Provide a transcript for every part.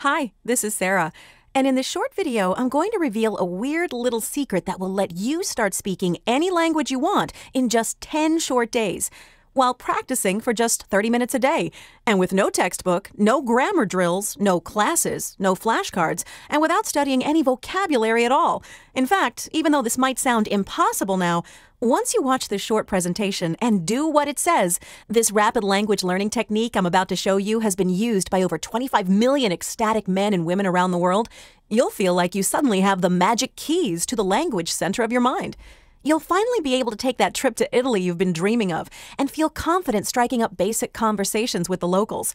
Hi, this is Sarah. And in this short video, I'm going to reveal a weird little secret that will let you start speaking any language you want in just 10 short days, while practicing for just 30 minutes a day, and with no textbook, no grammar drills, no classes, no flashcards, and without studying any vocabulary at all. In fact, even though this might sound impossible now, once you watch this short presentation and do what it says, this rapid language learning technique I'm about to show you has been used by over 25 million ecstatic men and women around the world. You'll feel like you suddenly have the magic keys to the language center of your mind. You'll finally be able to take that trip to Italy you've been dreaming of and feel confident striking up basic conversations with the locals.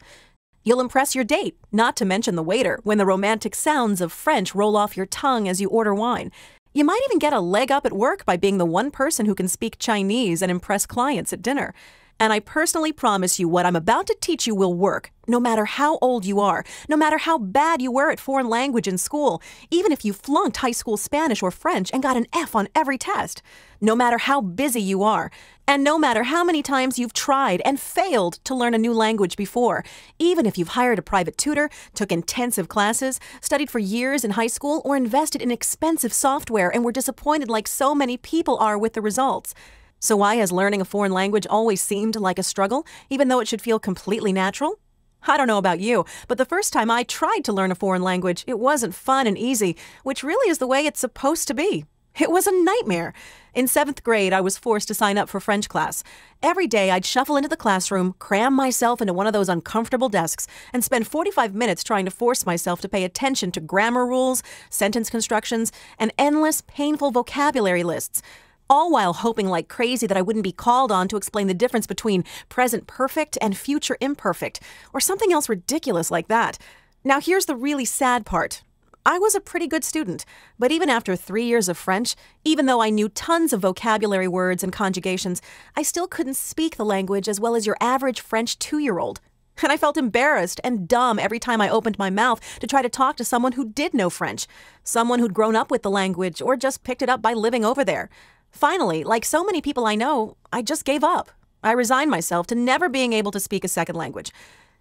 You'll impress your date, not to mention the waiter, when the romantic sounds of French roll off your tongue as you order wine. You might even get a leg up at work by being the one person who can speak Chinese and impress clients at dinner. And I personally promise you what I'm about to teach you will work, no matter how old you are, no matter how bad you were at foreign language in school, even if you flunked high school Spanish or French and got an F on every test, no matter how busy you are, and no matter how many times you've tried and failed to learn a new language before, even if you've hired a private tutor, took intensive classes, studied for years in high school, or invested in expensive software and were disappointed like so many people are with the results. So why has learning a foreign language always seemed like a struggle, even though it should feel completely natural? I don't know about you, but the first time I tried to learn a foreign language, it wasn't fun and easy, which really is the way it's supposed to be. It was a nightmare. In 7th grade, I was forced to sign up for French class. Every day, I'd shuffle into the classroom, cram myself into one of those uncomfortable desks, and spend 45 minutes trying to force myself to pay attention to grammar rules, sentence constructions, and endless, painful vocabulary lists, all while hoping like crazy that I wouldn't be called on to explain the difference between present perfect and future imperfect, or something else ridiculous like that. Now here's the really sad part. I was a pretty good student, but even after 3 years of French, even though I knew tons of vocabulary words and conjugations, I still couldn't speak the language as well as your average French 2-year-old. And I felt embarrassed and dumb every time I opened my mouth to try to talk to someone who did know French, someone who'd grown up with the language or just picked it up by living over there. Finally, like so many people I know, I just gave up. I resigned myself to never being able to speak a second language,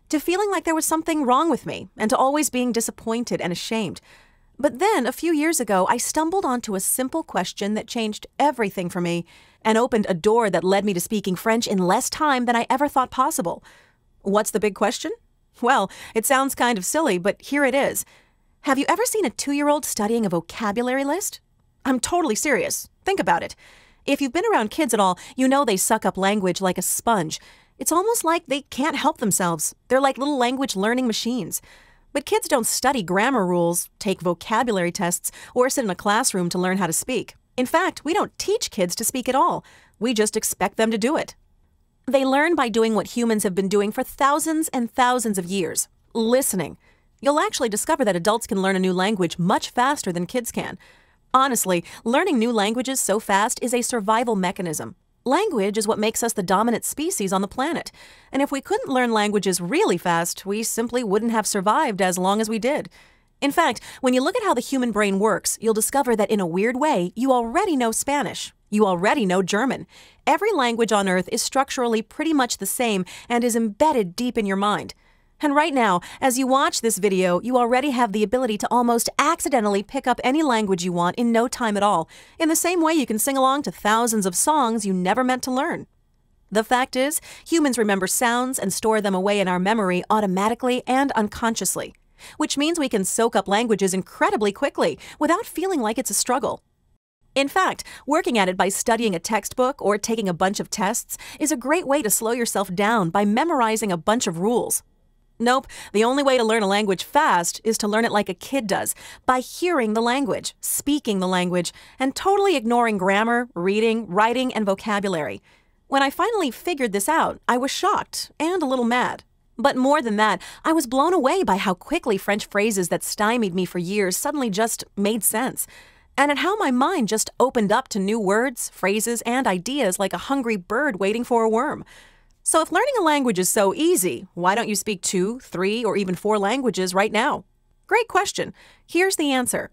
to feeling like there was something wrong with me, and to always being disappointed and ashamed. But then, a few years ago, I stumbled onto a simple question that changed everything for me and opened a door that led me to speaking French in less time than I ever thought possible. What's the big question? Well, it sounds kind of silly, but here it is. Have you ever seen a 2-year-old studying a vocabulary list? I'm totally serious. Think about it. If you've been around kids at all, you know they suck up language like a sponge. It's almost like they can't help themselves. They're like little language learning machines. But kids don't study grammar rules, take vocabulary tests, or sit in a classroom to learn how to speak. In fact, we don't teach kids to speak at all. We just expect them to do it. They learn by doing what humans have been doing for thousands and thousands of years, listening. You'll actually discover that adults can learn a new language much faster than kids can. Honestly, learning new languages so fast is a survival mechanism. Language is what makes us the dominant species on the planet. And if we couldn't learn languages really fast, we simply wouldn't have survived as long as we did. In fact, when you look at how the human brain works, you'll discover that in a weird way, you already know Spanish. You already know German. Every language on Earth is structurally pretty much the same and is embedded deep in your mind. And right now, as you watch this video, you already have the ability to almost accidentally pick up any language you want in no time at all, in the same way you can sing along to thousands of songs you never meant to learn. The fact is, humans remember sounds and store them away in our memory automatically and unconsciously, which means we can soak up languages incredibly quickly without feeling like it's a struggle. In fact, working at it by studying a textbook or taking a bunch of tests is a great way to slow yourself down by memorizing a bunch of rules. Nope, the only way to learn a language fast is to learn it like a kid does, by hearing the language, speaking the language, and totally ignoring grammar, reading, writing, and vocabulary. When I finally figured this out, I was shocked and a little mad. But more than that, I was blown away by how quickly French phrases that stymied me for years suddenly just made sense, and at how my mind just opened up to new words, phrases, and ideas like a hungry bird waiting for a worm. So if learning a language is so easy, why don't you speak 2, 3, or even 4 languages right now? Great question. Here's the answer.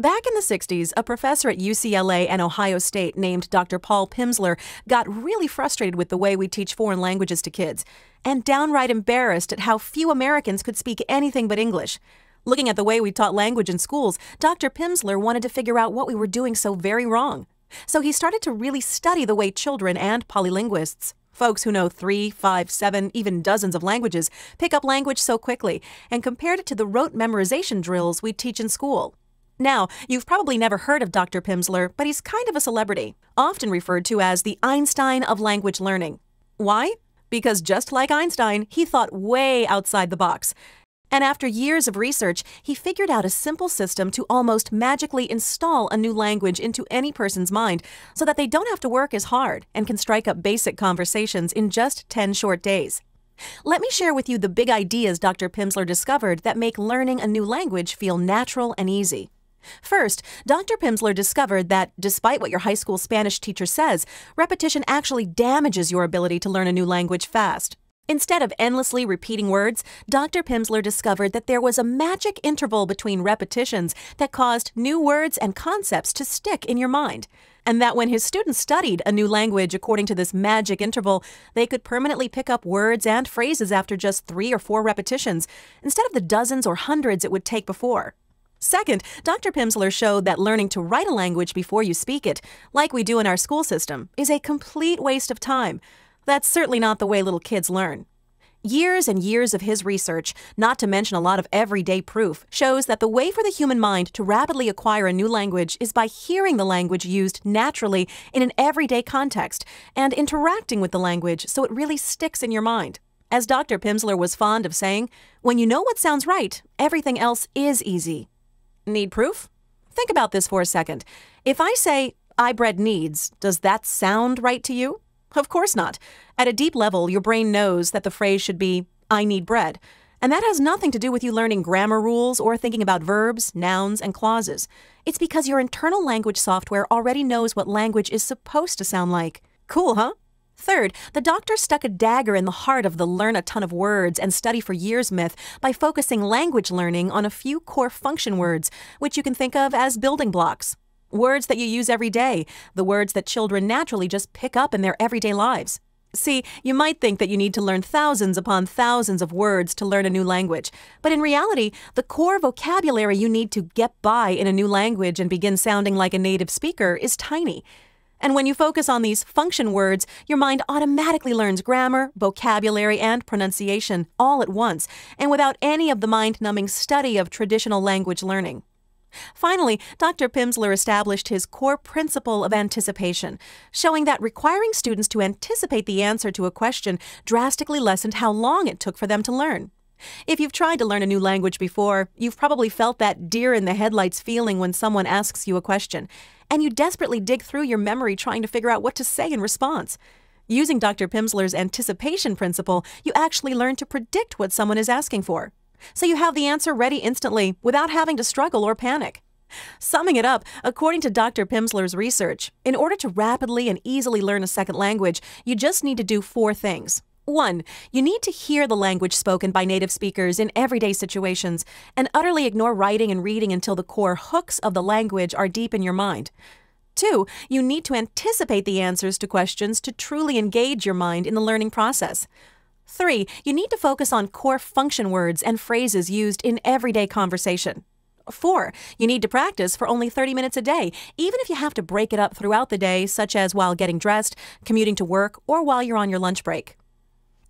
Back in the 60s, a professor at UCLA and Ohio State named Dr. Paul Pimsleur got really frustrated with the way we teach foreign languages to kids, and downright embarrassed at how few Americans could speak anything but English. Looking at the way we taught language in schools, Dr. Pimsleur wanted to figure out what we were doing so very wrong. So he started to really study the way children and polylinguists, folks who know 3, 5, 7, even dozens of languages, pick up language so quickly, and compared it to the rote memorization drills we teach in school. Now, you've probably never heard of Dr. Pimsleur, but he's kind of a celebrity, often referred to as the Einstein of language learning. Why? Because just like Einstein, he thought way outside the box. And after years of research, he figured out a simple system to almost magically install a new language into any person's mind so that they don't have to work as hard and can strike up basic conversations in just 10 short days. Let me share with you the big ideas Dr. Pimsleur discovered that make learning a new language feel natural and easy. First, Dr. Pimsleur discovered that, despite what your high school Spanish teacher says, repetition actually damages your ability to learn a new language fast. Instead of endlessly repeating words, Dr. Pimsleur discovered that there was a magic interval between repetitions that caused new words and concepts to stick in your mind, and that when his students studied a new language according to this magic interval, they could permanently pick up words and phrases after just 3 or 4 repetitions, instead of the dozens or hundreds it would take before. Second, Dr. Pimsleur showed that learning to write a language before you speak it, like we do in our school system, is a complete waste of time. That's certainly not the way little kids learn. Years and years of his research, not to mention a lot of everyday proof, shows that the way for the human mind to rapidly acquire a new language is by hearing the language used naturally in an everyday context and interacting with the language so it really sticks in your mind. As Dr. Pimsleur was fond of saying, when you know what sounds right, everything else is easy. Need proof? Think about this for a second. If I say, I bread needs, does that sound right to you? Of course not. At a deep level, your brain knows that the phrase should be, I need bread. And that has nothing to do with you learning grammar rules or thinking about verbs, nouns, and clauses. It's because your internal language software already knows what language is supposed to sound like. Cool, huh? Third, the doctor stuck a dagger in the heart of the learn a ton of words and study for years myth by focusing language learning on a few core function words, which you can think of as building blocks. Words that you use every day, the words that children naturally just pick up in their everyday lives. See, you might think that you need to learn thousands upon thousands of words to learn a new language, but in reality, the core vocabulary you need to get by in a new language and begin sounding like a native speaker is tiny. And when you focus on these function words, your mind automatically learns grammar, vocabulary, and pronunciation all at once, and without any of the mind-numbing study of traditional language learning. Finally, Dr. Pimsleur established his core principle of anticipation, showing that requiring students to anticipate the answer to a question drastically lessened how long it took for them to learn. If you've tried to learn a new language before, you've probably felt that deer-in-the-headlights feeling when someone asks you a question, and you desperately dig through your memory trying to figure out what to say in response. Using Dr. Pimsleur's anticipation principle, you actually learn to predict what someone is asking for. So you have the answer ready instantly without having to struggle or panic. Summing it up, according to Dr. Pimsleur's research, in order to rapidly and easily learn a second language, you just need to do 4 things. 1. You need to hear the language spoken by native speakers in everyday situations and utterly ignore writing and reading until the core hooks of the language are deep in your mind. 2. You need to anticipate the answers to questions to truly engage your mind in the learning process. 3. You need to focus on core function words and phrases used in everyday conversation. 4. You need to practice for only 30 minutes a day, even if you have to break it up throughout the day, such as while getting dressed, commuting to work, or while you're on your lunch break.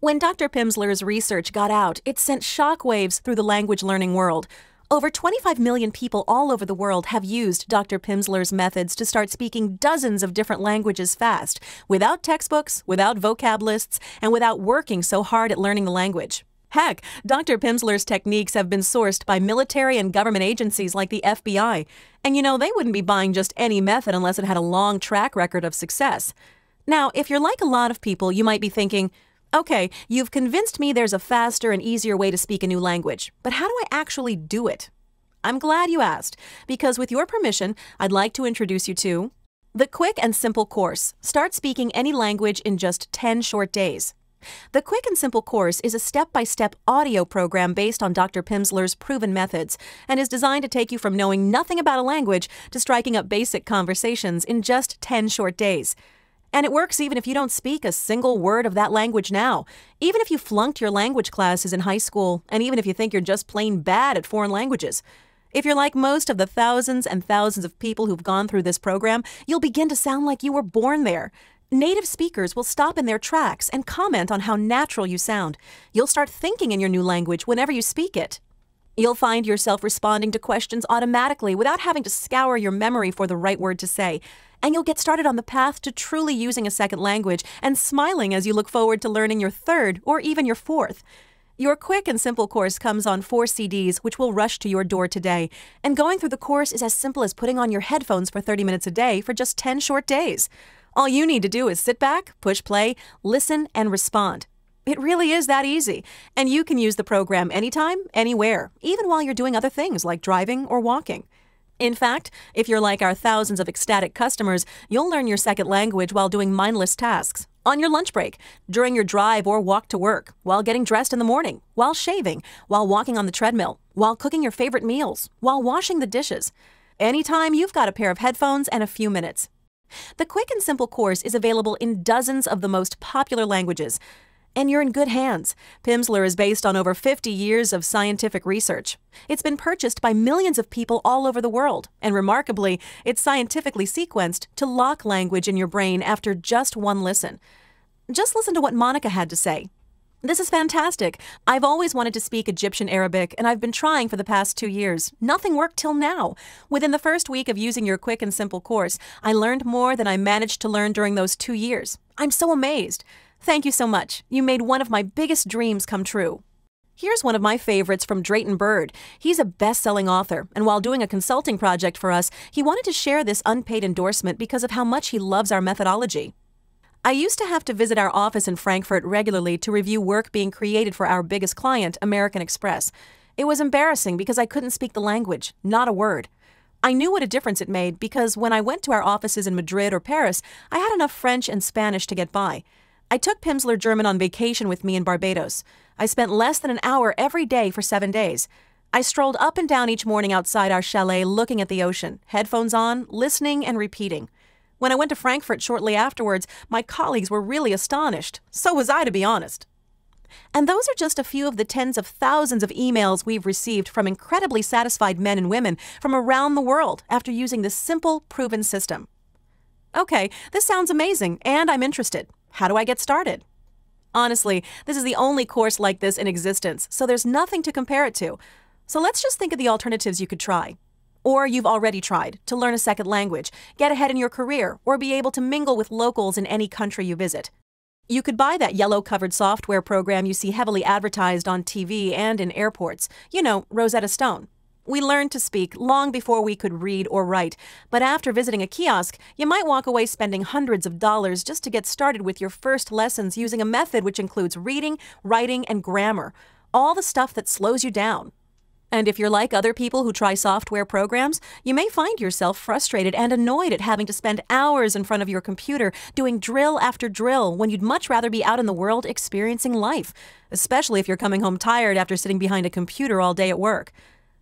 When Dr. Pimsleur's research got out, it sent shockwaves through the language learning world. Over 25 million people all over the world have used Dr. Pimsleur's methods to start speaking dozens of different languages fast, without textbooks, without vocab lists, and without working so hard at learning the language. Heck, Dr. Pimsleur's techniques have been sourced by military and government agencies like the FBI. And you know, they wouldn't be buying just any method unless it had a long track record of success. Now, if you're like a lot of people, you might be thinking, okay, you've convinced me there's a faster and easier way to speak a new language, but how do I actually do it? I'm glad you asked, because with your permission, I'd like to introduce you to the Quick and Simple course. Start speaking any language in just 10 short days. The Quick and Simple course is a step-by-step audio program based on Dr. Pimsleur's proven methods and is designed to take you from knowing nothing about a language to striking up basic conversations in just 10 short days. And it works even if you don't speak a single word of that language now. Even if you flunked your language classes in high school, and even if you think you're just plain bad at foreign languages. If you're like most of the thousands and thousands of people who've gone through this program, you'll begin to sound like you were born there. Native speakers will stop in their tracks and comment on how natural you sound. You'll start thinking in your new language whenever you speak it. You'll find yourself responding to questions automatically without having to scour your memory for the right word to say. And you'll get started on the path to truly using a second language and smiling as you look forward to learning your third or even your fourth. Your quick and simple course comes on 4 CDs, which will rush to your door today. And going through the course is as simple as putting on your headphones for 30 minutes a day for just 10 short days. All you need to do is sit back, push play, listen, and respond. It really is that easy. And you can use the program anytime, anywhere, even while you're doing other things like driving or walking. In fact, if you're like our thousands of ecstatic customers, you'll learn your second language while doing mindless tasks. On your lunch break, during your drive or walk to work, while getting dressed in the morning, while shaving, while walking on the treadmill, while cooking your favorite meals, while washing the dishes. Anytime you've got a pair of headphones and a few minutes. The quick and simple course is available in dozens of the most popular languages. And you're in good hands. Pimsleur is based on over 50 years of scientific research. It's been purchased by millions of people all over the world, and remarkably, it's scientifically sequenced to lock language in your brain after just one listen. Just listen to what Monica had to say. This is fantastic. I've always wanted to speak Egyptian Arabic, and I've been trying for the past 2 years. Nothing worked till now. Within the first week of using your quick and simple course, I learned more than I managed to learn during those 2 years. I'm so amazed. Thank you so much. You made one of my biggest dreams come true. Here's one of my favorites from Drayton Bird. He's a best-selling author, and while doing a consulting project for us, he wanted to share this unpaid endorsement because of how much he loves our methodology. I used to have to visit our office in Frankfurt regularly to review work being created for our biggest client, American Express. It was embarrassing because I couldn't speak the language, not a word. I knew what a difference it made because when I went to our offices in Madrid or Paris, I had enough French and Spanish to get by. I took Pimsleur German on vacation with me in Barbados. I spent less than an hour every day for 7 days. I strolled up and down each morning outside our chalet looking at the ocean, headphones on, listening and repeating. When I went to Frankfurt shortly afterwards, my colleagues were really astonished. So was I, to be honest. And those are just a few of the tens of thousands of emails we've received from incredibly satisfied men and women from around the world after using this simple, proven system. Okay, this sounds amazing, and I'm interested. How do I get started? Honestly, this is the only course like this in existence, so there's nothing to compare it to. So let's just think of the alternatives you could try. Or you've already tried to learn a second language, get ahead in your career, or be able to mingle with locals in any country you visit. You could buy that yellow-covered software program you see heavily advertised on TV and in airports. You know, Rosetta Stone. We learned to speak long before we could read or write, but after visiting a kiosk, you might walk away spending hundreds of dollars just to get started with your first lessons using a method which includes reading, writing, and grammar, all the stuff that slows you down. And if you're like other people who try software programs, you may find yourself frustrated and annoyed at having to spend hours in front of your computer doing drill after drill when you'd much rather be out in the world experiencing life, especially if you're coming home tired after sitting behind a computer all day at work.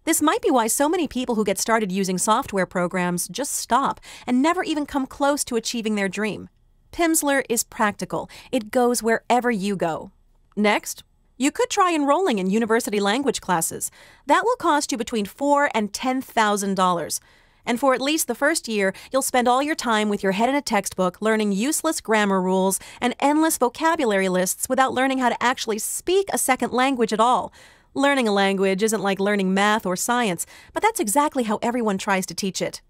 This might be why so many people who get started using software programs just stop and never even come close to achieving their dream. Pimsleur is practical. It goes wherever you go. Next, you could try enrolling in university language classes. That will cost you between $4,000 and $10,000. And for at least the first year, you'll spend all your time with your head in a textbook learning useless grammar rules and endless vocabulary lists without learning how to actually speak a second language at all. Learning a language isn't like learning math or science, but that's exactly how everyone tries to teach it.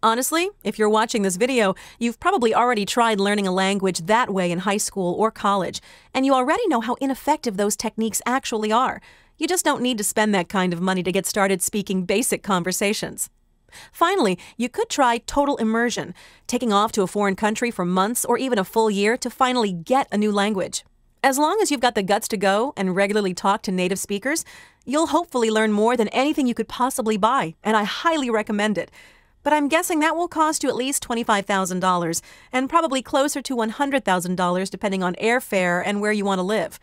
Honestly, if you're watching this video, you've probably already tried learning a language that way in high school or college, and you already know how ineffective those techniques actually are. You just don't need to spend that kind of money to get started speaking basic conversations. Finally, you could try total immersion, taking off to a foreign country for months or even a full year to finally get a new language. As long as you've got the guts to go and regularly talk to native speakers, you'll hopefully learn more than anything you could possibly buy, and I highly recommend it. But I'm guessing that will cost you at least $25,000, and probably closer to $100,000 depending on airfare and where you want to live.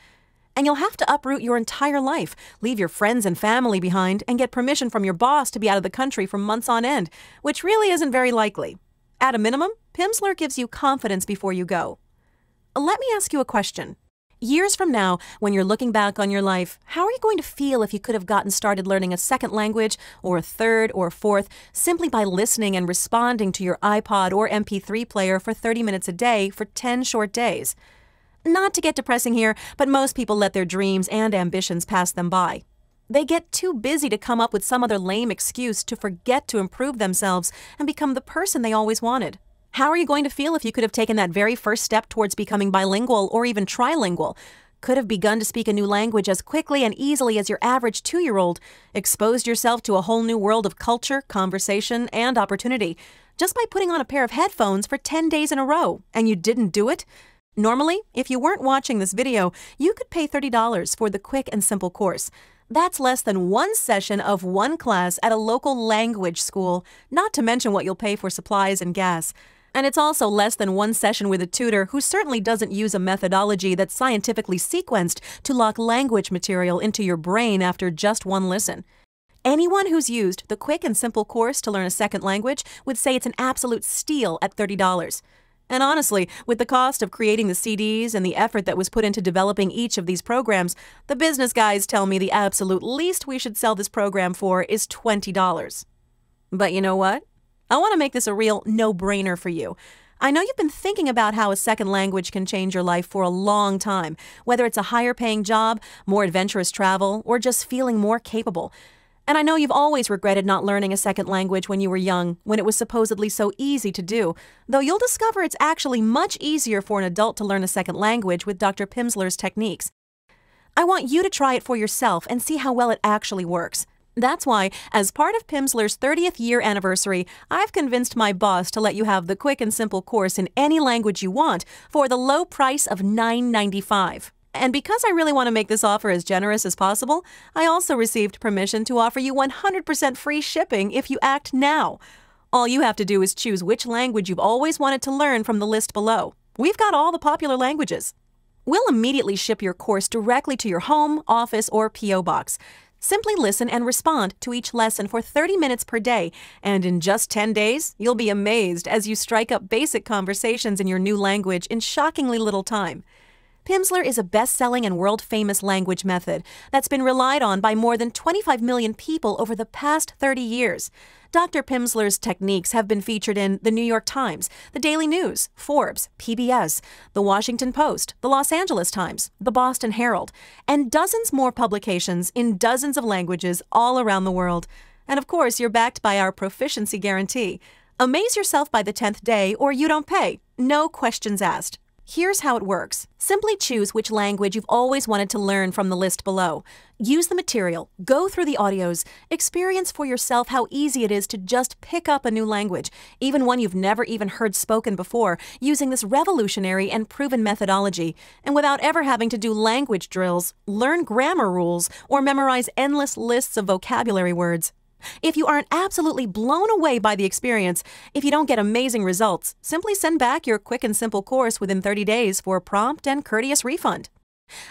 And you'll have to uproot your entire life, leave your friends and family behind, and get permission from your boss to be out of the country for months on end, which really isn't very likely. At a minimum, Pimsleur gives you confidence before you go. Let me ask you a question. Years from now, when you're looking back on your life, how are you going to feel if you could have gotten started learning a second language or a third or fourth simply by listening and responding to your iPod or MP3 player for 30 minutes a day for 10 short days? Not to get depressing here, but most people let their dreams and ambitions pass them by. They get too busy to come up with some other lame excuse to forget to improve themselves and become the person they always wanted. How are you going to feel if you could have taken that very first step towards becoming bilingual or even trilingual, could have begun to speak a new language as quickly and easily as your average 2-year-old, exposed yourself to a whole new world of culture, conversation, and opportunity, just by putting on a pair of headphones for 10 days in a row, and you didn't do it? Normally, if you weren't watching this video, you could pay $30 for the quick and simple course. That's less than one session of one class at a local language school, not to mention what you'll pay for supplies and gas. And it's also less than one session with a tutor who certainly doesn't use a methodology that's scientifically sequenced to lock language material into your brain after just one listen. Anyone who's used the quick and simple course to learn a second language would say it's an absolute steal at $30. And honestly, with the cost of creating the CDs and the effort that was put into developing each of these programs, the business guys tell me the absolute least we should sell this program for is $20. But you know what? I want to make this a real no-brainer for you. I know you've been thinking about how a second language can change your life for a long time, whether it's a higher-paying job, more adventurous travel, or just feeling more capable. And I know you've always regretted not learning a second language when you were young, when it was supposedly so easy to do, though you'll discover it's actually much easier for an adult to learn a second language with Dr. Pimsleur's techniques. I want you to try it for yourself and see how well it actually works. That's why, as part of Pimsleur's 30th year anniversary, I've convinced my boss to let you have the quick and simple course in any language you want for the low price of $9.95. And because I really want to make this offer as generous as possible, I also received permission to offer you 100% free shipping if you act now. All you have to do is choose which language you've always wanted to learn from the list below. We've got all the popular languages. We'll immediately ship your course directly to your home, office, or P.O. box. Simply listen and respond to each lesson for 30 minutes per day, and in just 10 days, you'll be amazed as you strike up basic conversations in your new language in shockingly little time. Pimsleur is a best-selling and world-famous language method that's been relied on by more than 25 million people over the past 30 years. Dr. Pimsleur's techniques have been featured in the New York Times, the Daily News, Forbes, PBS, the Washington Post, the Los Angeles Times, the Boston Herald, and dozens more publications in dozens of languages all around the world. And of course, you're backed by our proficiency guarantee. Amaze yourself by the 10th day or you don't pay. No questions asked. Here's how it works. Simply choose which language you've always wanted to learn from the list below. Use the material, go through the audios, experience for yourself how easy it is to just pick up a new language, even one you've never even heard spoken before, using this revolutionary and proven methodology, and without ever having to do language drills, learn grammar rules, or memorize endless lists of vocabulary words. If you aren't absolutely blown away by the experience, if you don't get amazing results, simply send back your quick and simple course within 30 days for a prompt and courteous refund.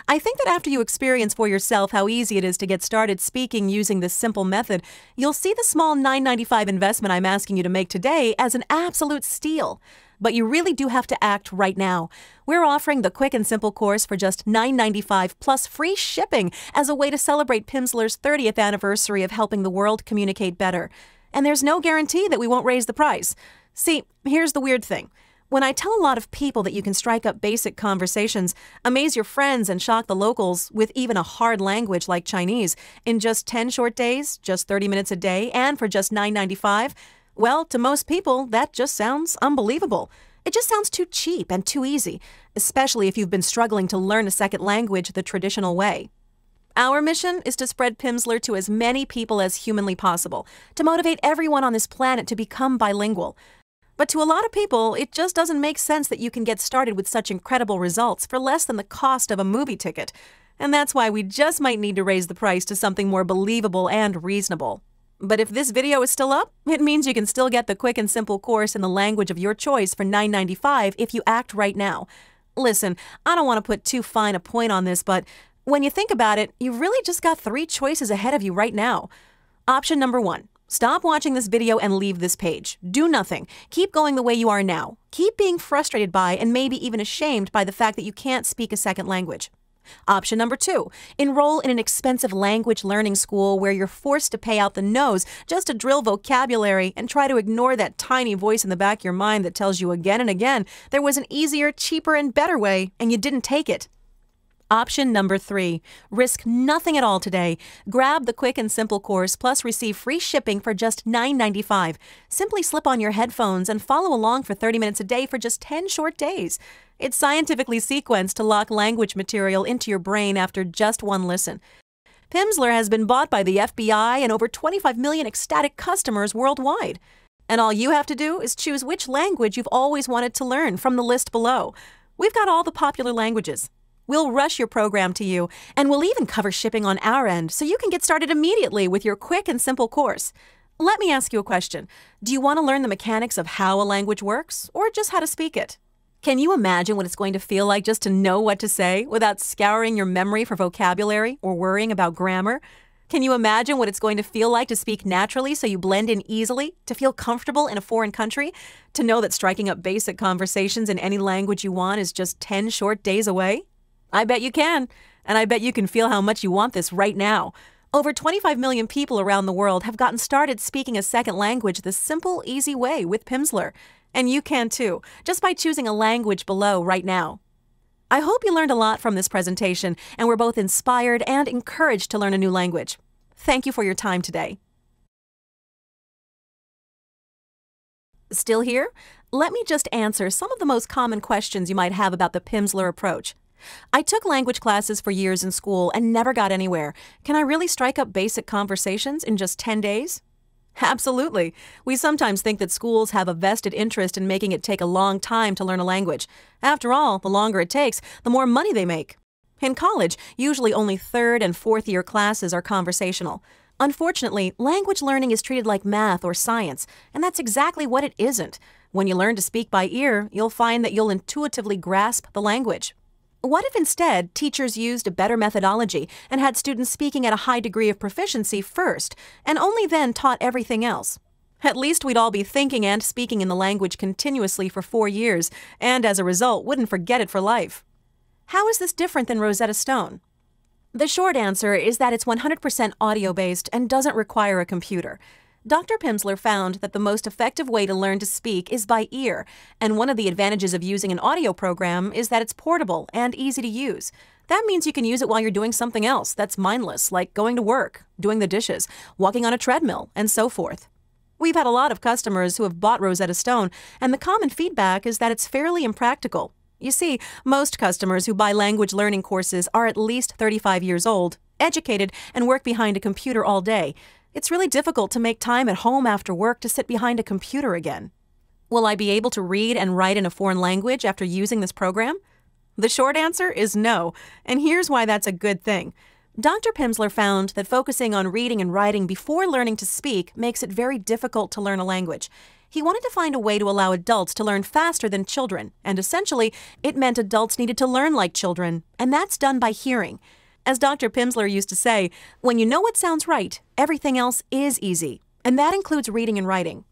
I think that after you experience for yourself how easy it is to get started speaking using this simple method, you'll see the small $9.95 investment I'm asking you to make today as an absolute steal. But you really do have to act right now. We're offering the quick and simple course for just $9.95 plus free shipping as a way to celebrate Pimsleur's 30th anniversary of helping the world communicate better. And there's no guarantee that we won't raise the price. See, here's the weird thing. When I tell a lot of people that you can strike up basic conversations, amaze your friends and shock the locals with even a hard language like Chinese in just 10 short days, just 30 minutes a day, and for just $9.95, well, to most people, that just sounds unbelievable. It just sounds too cheap and too easy, especially if you've been struggling to learn a second language the traditional way. Our mission is to spread Pimsleur to as many people as humanly possible, to motivate everyone on this planet to become bilingual. But to a lot of people, it just doesn't make sense that you can get started with such incredible results for less than the cost of a movie ticket. And that's why we just might need to raise the price to something more believable and reasonable. But if this video is still up, it means you can still get the quick and simple course in the language of your choice for $9.95 if you act right now. Listen, I don't want to put too fine a point on this, but when you think about it, you've really just got 3 choices ahead of you right now. Option number 1. Stop watching this video and leave this page. Do nothing. Keep going the way you are now. Keep being frustrated by and maybe even ashamed by the fact that you can't speak a second language. Option number 2, enroll in an expensive language learning school where you're forced to pay out the nose just to drill vocabulary and try to ignore that tiny voice in the back of your mind that tells you again and again there was an easier, cheaper, and better way, and you didn't take it. Option number 3, risk nothing at all today. Grab the quick and simple course plus receive free shipping for just $9.95. Simply slip on your headphones and follow along for 30 minutes a day for just 10 short days. It's scientifically sequenced to lock language material into your brain after just one listen. Pimsleur has been bought by the FBI and over 25 million ecstatic customers worldwide. And all you have to do is choose which language you've always wanted to learn from the list below. We've got all the popular languages. We'll rush your program to you, and we'll even cover shipping on our end so you can get started immediately with your quick and simple course. Let me ask you a question. Do you want to learn the mechanics of how a language works, or just how to speak it? Can you imagine what it's going to feel like just to know what to say without scouring your memory for vocabulary or worrying about grammar? Can you imagine what it's going to feel like to speak naturally so you blend in easily, to feel comfortable in a foreign country, to know that striking up basic conversations in any language you want is just 10 short days away? I bet you can, and I bet you can feel how much you want this right now. Over 25 million people around the world have gotten started speaking a second language the simple, easy way with Pimsleur. And you can too, just by choosing a language below right now. I hope you learned a lot from this presentation and were both inspired and encouraged to learn a new language. Thank you for your time today. Still here? Let me just answer some of the most common questions you might have about the Pimsleur approach. I took language classes for years in school and never got anywhere. Can I really strike up basic conversations in just 10 days? Absolutely. We sometimes think that schools have a vested interest in making it take a long time to learn a language. After all, the longer it takes, the more money they make. In college, usually only 3rd and 4th year classes are conversational. Unfortunately, language learning is treated like math or science, and that's exactly what it isn't. When you learn to speak by ear, you'll find that you'll intuitively grasp the language. What if instead teachers used a better methodology and had students speaking at a high degree of proficiency first, and only then taught everything else? At least we'd all be thinking and speaking in the language continuously for 4 years, and as a result wouldn't forget it for life. How is this different than Rosetta Stone? The short answer is that it's 100% audio-based and doesn't require a computer. Dr. Pimsleur found that the most effective way to learn to speak is by ear, and one of the advantages of using an audio program is that it's portable and easy to use. That means you can use it while you're doing something else that's mindless, like going to work, doing the dishes, walking on a treadmill, and so forth. We've had a lot of customers who have bought Rosetta Stone, and the common feedback is that it's fairly impractical. You see, most customers who buy language learning courses are at least 35 years old, educated, and work behind a computer all day. It's really difficult to make time at home after work to sit behind a computer again. Will I be able to read and write in a foreign language after using this program? The short answer is no, and here's why that's a good thing. Dr. Pimsleur found that focusing on reading and writing before learning to speak makes it very difficult to learn a language. He wanted to find a way to allow adults to learn faster than children, and essentially, it meant adults needed to learn like children, and that's done by hearing. As Dr. Pimsleur used to say, when you know what sounds right, everything else is easy, and that includes reading and writing.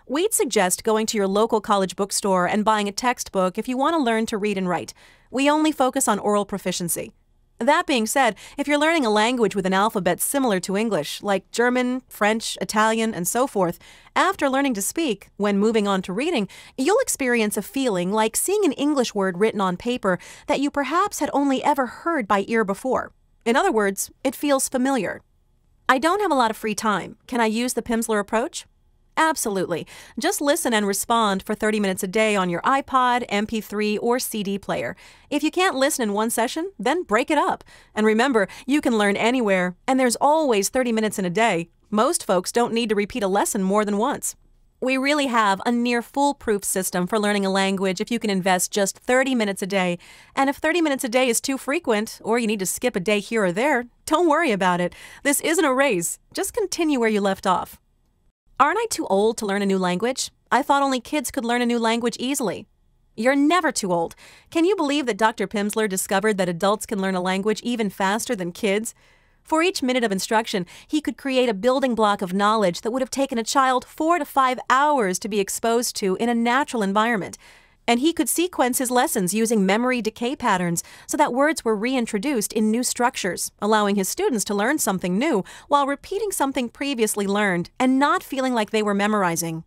We'd suggest going to your local college bookstore and buying a textbook if you want to learn to read and write. We only focus on oral proficiency. That being said, if you're learning a language with an alphabet similar to English, like German, French, Italian, and so forth, after learning to speak, when moving on to reading, you'll experience a feeling like seeing an English word written on paper that you perhaps had only ever heard by ear before. In other words, it feels familiar. I don't have a lot of free time. Can I use the Pimsleur approach? Absolutely. Just listen and respond for 30 minutes a day on your iPod, MP3, or CD player. If you can't listen in one session, then break it up. And remember, you can learn anywhere, and there's always 30 minutes in a day. Most folks don't need to repeat a lesson more than once. We really have a near foolproof system for learning a language if you can invest just 30 minutes a day. And if 30 minutes a day is too frequent, or you need to skip a day here or there, don't worry about it. This isn't a race. Just continue where you left off. Aren't I too old to learn a new language? I thought only kids could learn a new language easily. You're never too old. Can you believe that Dr. Pimsleur discovered that adults can learn a language even faster than kids? For each minute of instruction, he could create a building block of knowledge that would have taken a child 4 to 5 hours to be exposed to in a natural environment. And he could sequence his lessons using memory decay patterns so that words were reintroduced in new structures, allowing his students to learn something new while repeating something previously learned and not feeling like they were memorizing.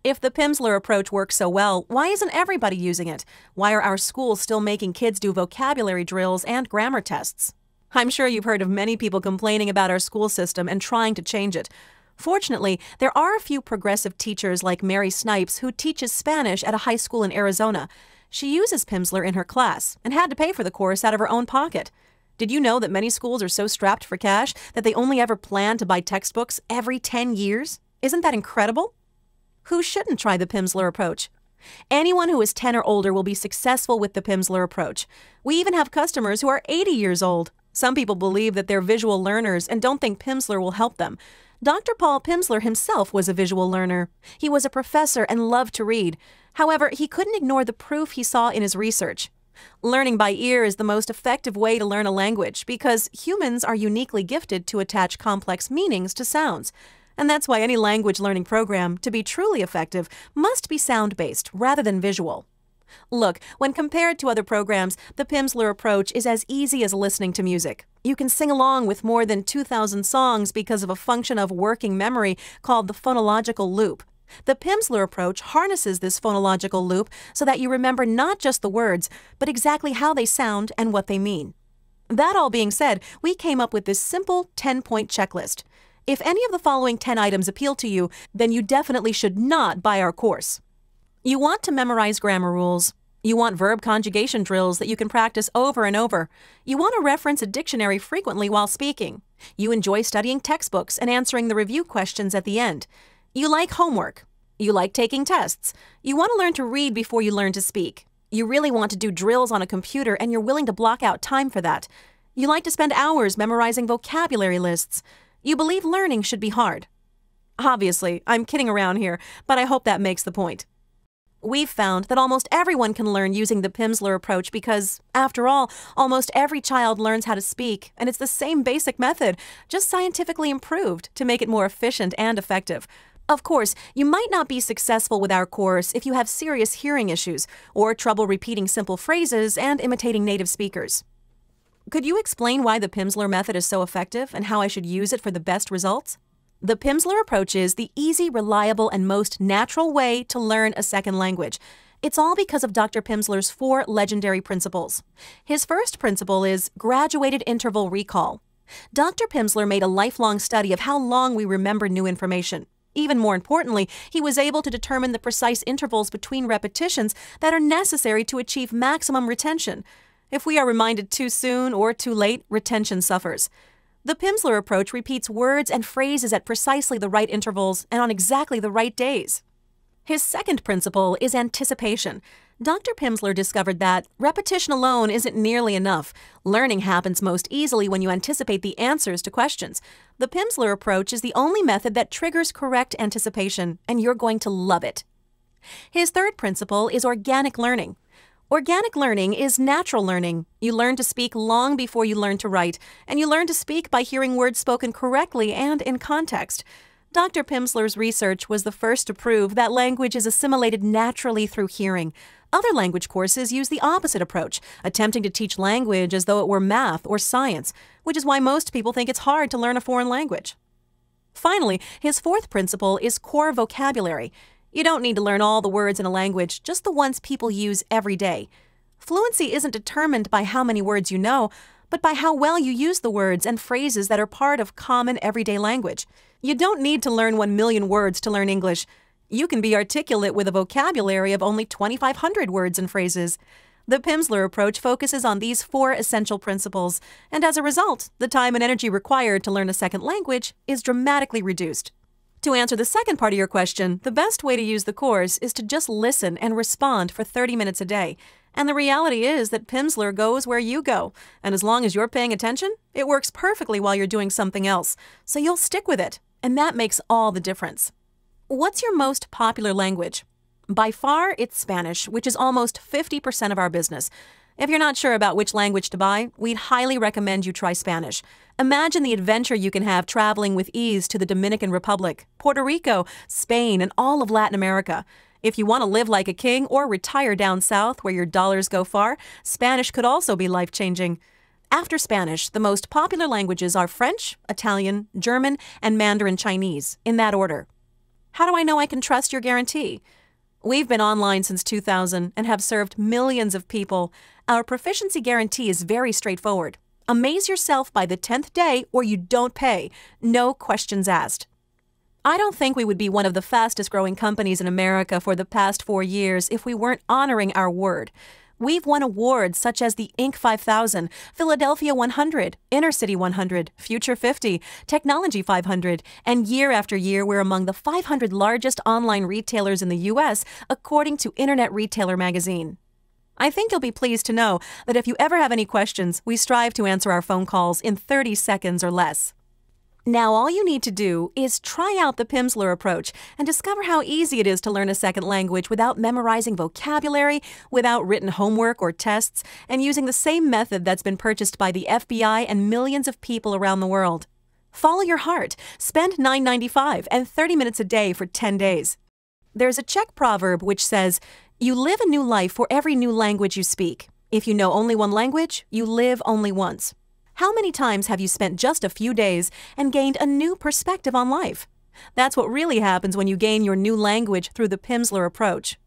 If the Pimsleur approach works so well, why isn't everybody using it? Why are our schools still making kids do vocabulary drills and grammar tests? I'm sure you've heard of many people complaining about our school system and trying to change it. Fortunately, there are a few progressive teachers like Mary Snipes who teaches Spanish at a high school in Arizona. She uses Pimsleur in her class and had to pay for the course out of her own pocket. Did you know that many schools are so strapped for cash that they only ever plan to buy textbooks every 10 years? Isn't that incredible? Who shouldn't try the Pimsleur approach? Anyone who is 10 or older will be successful with the Pimsleur approach. We even have customers who are 80 years old. Some people believe that they're visual learners and don't think Pimsleur will help them. Dr. Paul Pimsleur himself was a visual learner. He was a professor and loved to read. However, he couldn't ignore the proof he saw in his research. Learning by ear is the most effective way to learn a language because humans are uniquely gifted to attach complex meanings to sounds. And that's why any language learning program, to be truly effective, must be sound-based rather than visual. Look, when compared to other programs, the Pimsleur approach is as easy as listening to music. You can sing along with more than 2,000 songs because of a function of working memory called the phonological loop. The Pimsleur approach harnesses this phonological loop so that you remember not just the words, but exactly how they sound and what they mean. That all being said, we came up with this simple 10-point checklist. If any of the following 10 items appeal to you, then you definitely should not buy our course. You want to memorize grammar rules. You want verb conjugation drills that you can practice over and over. You want to reference a dictionary frequently while speaking. You enjoy studying textbooks and answering the review questions at the end. You like homework. You like taking tests. You want to learn to read before you learn to speak. You really want to do drills on a computer and you're willing to block out time for that. You like to spend hours memorizing vocabulary lists. You believe learning should be hard. Obviously, I'm kidding around here, but I hope that makes the point. We've found that almost everyone can learn using the Pimsleur approach because, after all, almost every child learns how to speak, and it's the same basic method, just scientifically improved to make it more efficient and effective. Of course, you might not be successful with our course if you have serious hearing issues or trouble repeating simple phrases and imitating native speakers. Could you explain why the Pimsleur method is so effective and how I should use it for the best results? The Pimsleur approach is the easy, reliable, and most natural way to learn a second language. It's all because of Dr. Pimsleur's 4 legendary principles. His first principle is graduated interval recall. Dr. Pimsleur made a lifelong study of how long we remember new information. Even more importantly, he was able to determine the precise intervals between repetitions that are necessary to achieve maximum retention. If we are reminded too soon or too late, retention suffers. The Pimsleur approach repeats words and phrases at precisely the right intervals and on exactly the right days. His second principle is anticipation. Dr. Pimsleur discovered that repetition alone isn't nearly enough. Learning happens most easily when you anticipate the answers to questions. The Pimsleur approach is the only method that triggers correct anticipation, and you're going to love it. His third principle is organic learning. Organic learning is natural learning. You learn to speak long before you learn to write, and you learn to speak by hearing words spoken correctly and in context. Dr. Pimsleur's research was the first to prove that language is assimilated naturally through hearing. Other language courses use the opposite approach, attempting to teach language as though it were math or science, which is why most people think it's hard to learn a foreign language. Finally, his fourth principle is core vocabulary. You don't need to learn all the words in a language, just the ones people use every day. Fluency isn't determined by how many words you know, but by how well you use the words and phrases that are part of common everyday language. You don't need to learn 1 million words to learn English. You can be articulate with a vocabulary of only 2,500 words and phrases. The Pimsleur approach focuses on these 4 essential principles, and as a result, the time and energy required to learn a second language is dramatically reduced. To answer the second part of your question, the best way to use the course is to just listen and respond for 30 minutes a day. And the reality is that Pimsleur goes where you go, and as long as you're paying attention, it works perfectly while you're doing something else, so you'll stick with it, and that makes all the difference. What's your most popular language? By far, it's Spanish, which is almost 50% of our business. If you're not sure about which language to buy, we'd highly recommend you try Spanish. Imagine the adventure you can have traveling with ease to the Dominican Republic, Puerto Rico, Spain, and all of Latin America. If you want to live like a king or retire down south where your dollars go far, Spanish could also be life-changing. After Spanish, the most popular languages are French, Italian, German, and Mandarin Chinese, in that order. How do I know I can trust your guarantee? We've been online since 2000 and have served millions of people. Our proficiency guarantee is very straightforward. Amaze yourself by the 10th day or you don't pay. No questions asked. I don't think we would be one of the fastest growing companies in America for the past 4 years if we weren't honoring our word. We've won awards such as the Inc. 5000, Philadelphia 100, Inner City 100, Future 50, Technology 500, and year after year we're among the 500 largest online retailers in the U.S. according to Internet Retailer magazine. I think you'll be pleased to know that if you ever have any questions, we strive to answer our phone calls in 30 seconds or less. Now all you need to do is try out the Pimsleur approach and discover how easy it is to learn a second language without memorizing vocabulary, without written homework or tests, and using the same method that's been purchased by the FBI and millions of people around the world. Follow your heart. Spend $9.95 and 30 minutes a day for 10 days. There's a Czech proverb which says, "You live a new life for every new language you speak. If you know only one language, you live only once." How many times have you spent just a few days and gained a new perspective on life? That's what really happens when you gain your new language through the Pimsleur approach.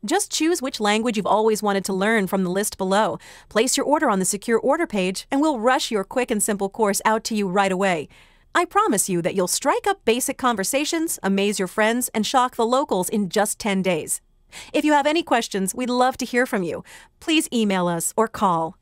Just choose which language you've always wanted to learn from the list below. Place your order on the secure order page, and we'll rush your quick and simple course out to you right away. I promise you that you'll strike up basic conversations, amaze your friends, and shock the locals in just 10 days. If you have any questions, we'd love to hear from you. Please email us or call